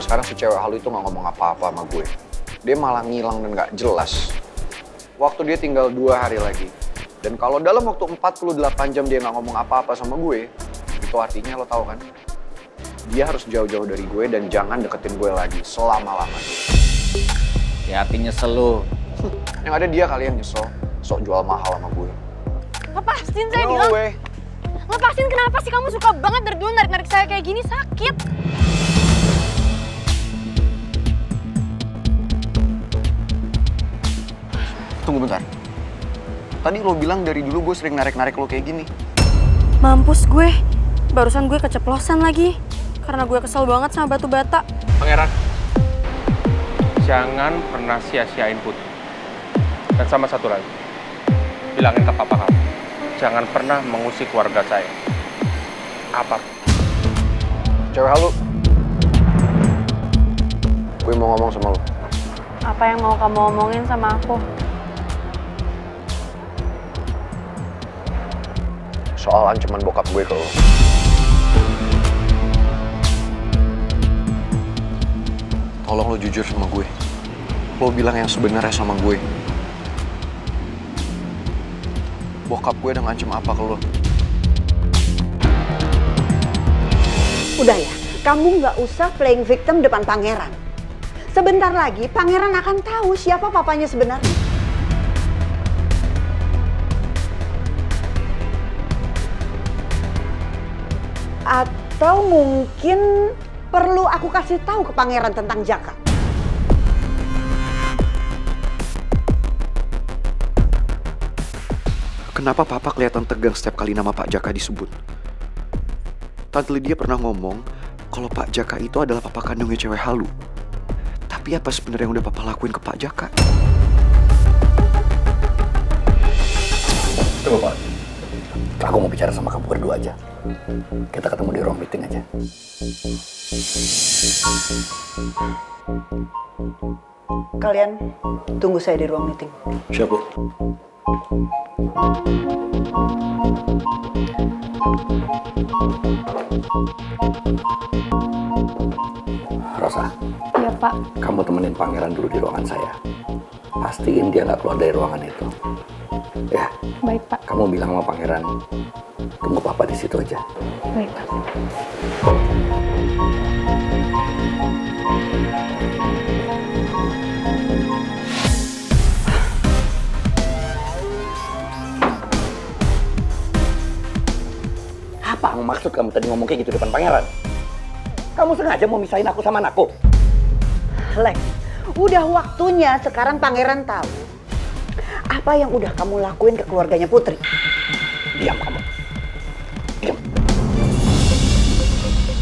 sekarang si cewek halu itu nggak ngomong apa-apa sama gue. Dia malah ngilang dan nggak jelas. Waktu dia tinggal 2 hari lagi. Dan kalau dalam waktu 48 jam dia nggak ngomong apa-apa sama gue, itu artinya lo tau kan? Dia harus jauh-jauh dari gue dan jangan deketin gue lagi selama-lamanya. Ya artinya selu. Yang ada dia kali yang nyesel, sok jual mahal sama gue. Lepasin saya bilang. Lepasin, kenapa sih kamu suka banget dari dulu narik-narik saya kayak gini, sakit. Tunggu bentar. Tadi lo bilang dari dulu gue sering narik-narik lo kayak gini. Mampus gue, barusan gue keceplosan lagi. Karena gue kesel banget sama batu bata. Pangeran, jangan pernah sia-siain Putri. Dan sama satu lagi, bilangin ke papa kamu, jangan pernah mengusik keluarga saya. Apa? Cewek halu, gue mau ngomong sama lo. Apa yang mau kamu omongin sama aku? Soal ancaman bokap gue ke lo. Tolong lo jujur sama gue. Lo bilang yang sebenarnya sama gue. Bokap gue udah ngancem apa ke lo? Udah ya, kamu nggak usah playing victim depan pangeran. Sebentar lagi pangeran akan tahu siapa papanya sebenarnya. Atau mungkin perlu aku kasih tahu ke pangeran tentang Jaka. Kenapa papa kelihatan tegang setiap kali nama Pak Jaka disebut? Tante Lydia pernah ngomong kalau Pak Jaka itu adalah papa kandungnya cewek halu. Tapi apa sebenarnya yang udah papa lakuin ke Pak Jaka? Coba Pak, aku mau bicara sama kamu berdua aja. Kita ketemu di ruang meeting aja. Kalian tunggu saya di ruang meeting. Siap, Bu. Rosa. Iya, Pak. Kamu temenin pangeran dulu di ruangan saya. Pastiin dia nggak keluar dari ruangan itu. Ya. Baik, Pak. Kamu bilang sama pangeran, tunggu papa di situ aja. Baik, Pak. Apa maksud kamu tadi ngomong kayak gitu depan pangeran? Kamu sengaja mau misahin aku sama anakku? Lex, udah waktunya sekarang pangeran tahu apa yang udah kamu lakuin ke keluarganya Putri. Diam kamu. Diam.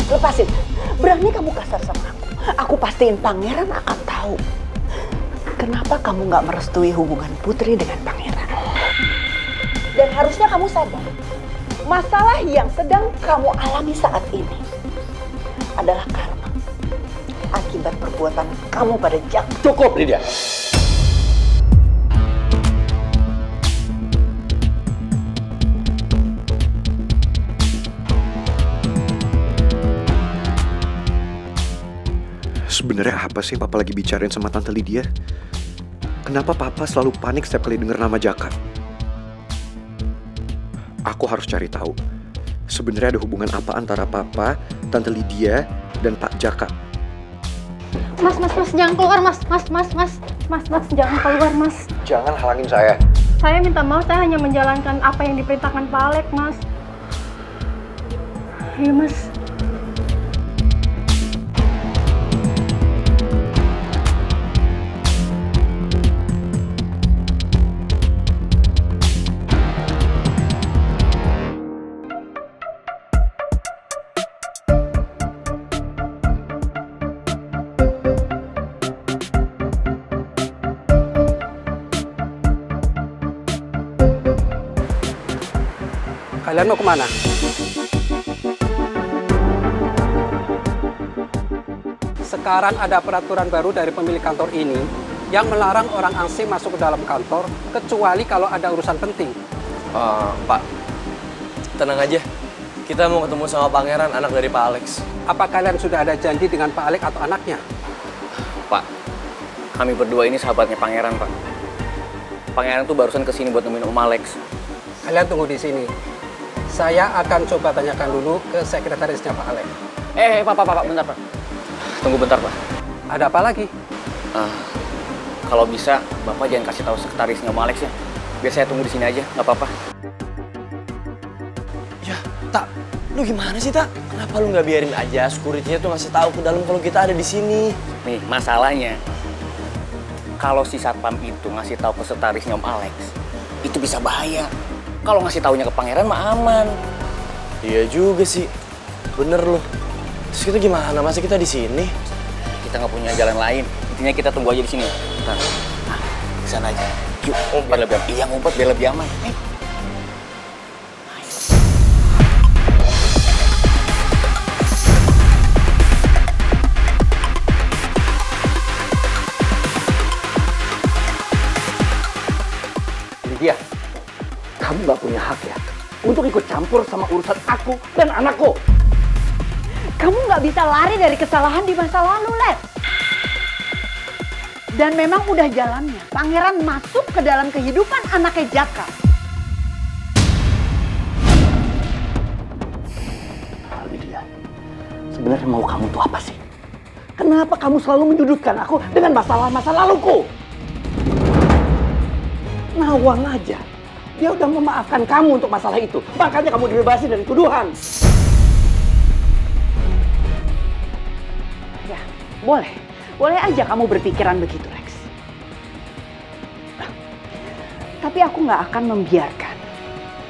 Lepasin. Berani kamu kasar sama aku. Aku pastiin pangeran akan tahu kenapa kamu nggak merestui hubungan Putri dengan pangeran. Dan harusnya kamu sadar, masalah yang sedang kamu alami saat ini adalah karma akibat perbuatan kamu pada Jaka. Cukup, Lydia. Sebenarnya apa sih papa lagi bicarain sama Tante Lydia? Kenapa papa selalu panik setiap kali denger nama Jaka? Aku harus cari tahu. Sebenarnya ada hubungan apa antara papa, Tante Lydia, dan Pak Jaka? Mas, jangan keluar, mas, jangan keluar, mas. Jangan halangin saya. Saya minta maaf, saya hanya menjalankan apa yang diperintahkan Pak Alek, mas. Iya, mas. Kalian mau kemana? Sekarang ada peraturan baru dari pemilik kantor ini yang melarang orang asing masuk ke dalam kantor kecuali kalau ada urusan penting. Pak, tenang aja. Kita mau ketemu sama Pangeran, anak dari Pak Alex. Apa kalian sudah ada janji dengan Pak Alex atau anaknya? Pak, kami berdua ini sahabatnya Pangeran, Pak. Pangeran tuh barusan kesini buat nemuin Om Alex. Kalian tunggu di sini. Saya akan coba tanyakan dulu ke sekretarisnya Pak Alex. Pak, bentar, Pak. Tunggu bentar, Pak. Ada apa lagi? Kalau bisa, Bapak jangan kasih tahu sekretarisnya Om Alex ya. Biar saya tunggu di sini aja, nggak apa-apa. Ya, Tak, lu gimana sih, Tak? Kenapa lu nggak biarin aja security-nya tuh ngasih tahu ke dalam kalau kita ada di sini? Nih, masalahnya, kalau si satpam itu ngasih tahu ke sekretarisnya Om Alex, itu bisa bahaya. Kalau ngasih taunya ke Pangeran mah aman. Iya juga sih, bener loh. Terus kita gimana? Masa kita di sini? Kita nggak punya jalan lain. Intinya kita tunggu aja di sini. Bentar. Nah, ke sana aja. Yuk, biar lebih aman. Iya, ngumpet biar lebih aman. Lydia, kamu nggak punya hak ya untuk ikut campur sama urusan aku dan anakku. Kamu nggak bisa lari dari kesalahan di masa lalu, Les. Dan memang udah jalannya. Pangeran masuk ke dalam kehidupan anaknya Jaka. Lydia, sebenarnya mau kamu tuh apa sih? Kenapa kamu selalu menyudutkan aku dengan masalah-masa laluku? Nawang aja. Dia udah memaafkan kamu untuk masalah itu. Makanya kamu dibebasi dari tuduhan. Ya, boleh. Boleh aja kamu berpikiran begitu, Lex. Tapi aku nggak akan membiarkan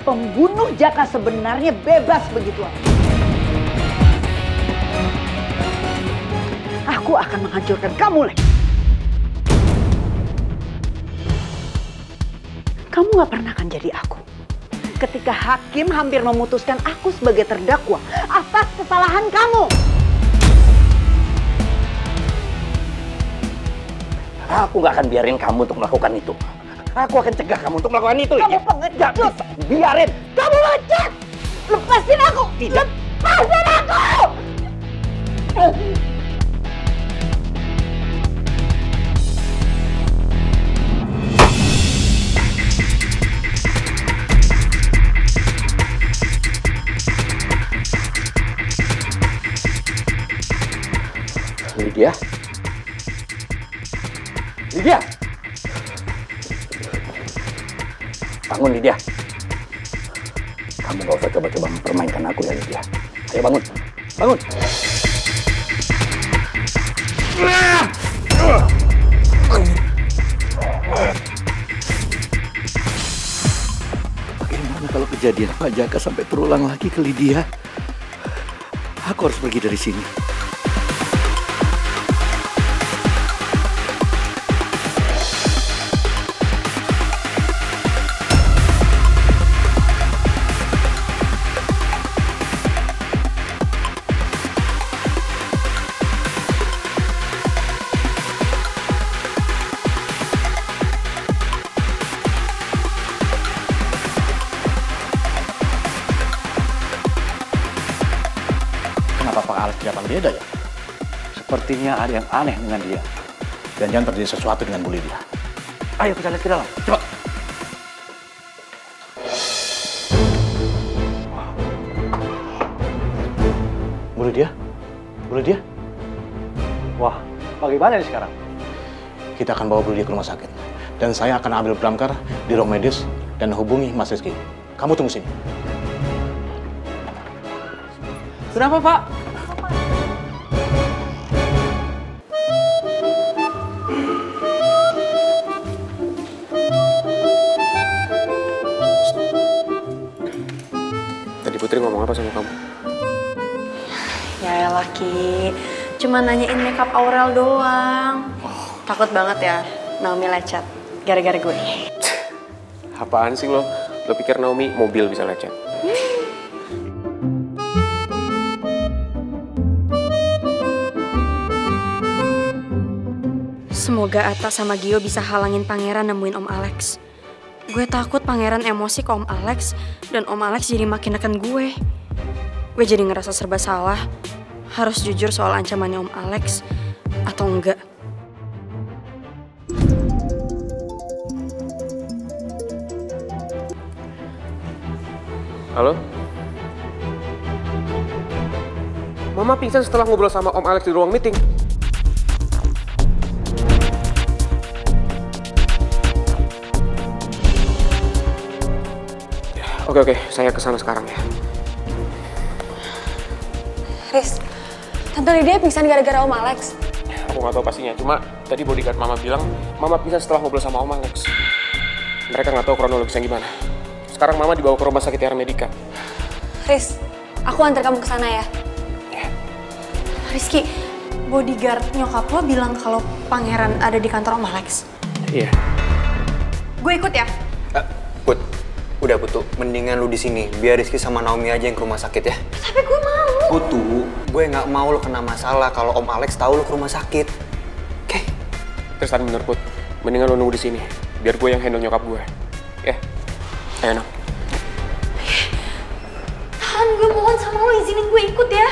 pembunuh Jaka sebenarnya bebas begitu aja. Aku akan menghancurkan kamu, Lex. Kamu nggak pernah akan jadi aku. Ketika hakim hampir memutuskan aku sebagai terdakwa atas kesalahan kamu. Aku nggak akan biarin kamu untuk melakukan itu. Aku akan cegah kamu untuk melakukan itu. Kamu pengecut. Biarin. Kamu lecet. Lepasin aku. Tidak. Lepasin aku. Lydia? Lydia! Bangun, Lydia. Kamu gak usah coba-coba mempermainkan aku ya, Lydia. Ayo bangun. Bangun! Bagaimana kalau kejadian Pak Jaka sampai terulang lagi ke Lydia? Aku harus pergi dari sini. Kenapa Pak Alex kelihatan beda ya? Sepertinya ada yang aneh dengan dia. Dan jangan terjadi sesuatu dengan Bu Lydia. Ayo kita lihat ke dalam, cepat. Bu Lydia? Bu Lydia? Wah, bagaimana ini sekarang? Kita akan bawa Bu Lydia ke rumah sakit. Dan saya akan ambil damkar di ruang medis dan hubungi Mas Rizky. Kamu tunggu sini. Kenapa, Pak? Tadi Putri ngomong apa sama kamu? Ya laki, cuma nanyain makeup Aurel doang. Takut banget ya Naomi lecet gara-gara gue. Apaan sih lo? Lo pikir Naomi mobil bisa lecet? Semoga Atta sama Gio bisa halangin Pangeran nemuin Om Alex. Gue takut Pangeran emosi ke Om Alex dan Om Alex jadi makin neken gue. Gue jadi ngerasa serba salah. Harus jujur soal ancamannya Om Alex atau enggak. Halo? Mama pingsan setelah ngobrol sama Om Alex di ruang meeting. Oke, saya kesana sekarang ya. Riz, Tante Lydia pingsan gara-gara Om Alex. Aku nggak tahu pastinya, cuma tadi bodyguard Mama bilang Mama pingsan setelah ngobrol sama Om Alex. Mereka nggak tahu kronologisnya gimana. Sekarang Mama dibawa ke rumah sakit Tiara Medica. Riz, aku antar kamu ke sana ya. Rizky, bodyguard nyokap lo bilang kalau Pangeran ada di kantor Om Alex. Iya. Gue ikut ya. Put, udah Putu, mendingan lu di sini. Biar Rizky sama Naomi aja yang ke rumah sakit ya. Tapi gue mau. Putu, gue nggak mau lo kena masalah kalau Om Alex tahu lo ke rumah sakit. Oke? Tristan bener Put, mendingan lo nunggu di sini. Biar gue yang handle nyokap gue. Ya, ayo Nom. Tahan, gue mohon sama lo izinin gue ikut ya.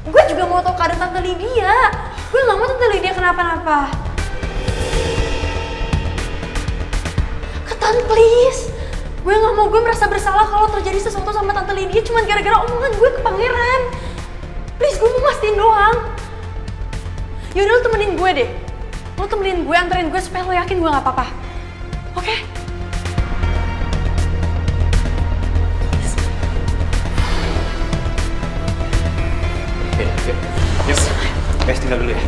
Gue juga mau tahu keadaan Tante Lydia. Gue nggak mau Tante Lydia kenapa-napa. Ketan, please. Gue nggak mau gue merasa bersalah kalau terjadi sesuatu sama Tante Lydia cuma gara-gara omongan gue ke Pangeran. Please, gue mau mastiin doang. Yaudah, lo temenin gue deh. Lo temenin gue, anterin gue supaya lo yakin gue nggak apa-apa. Oke? Yes, guys tinggal dulu ya.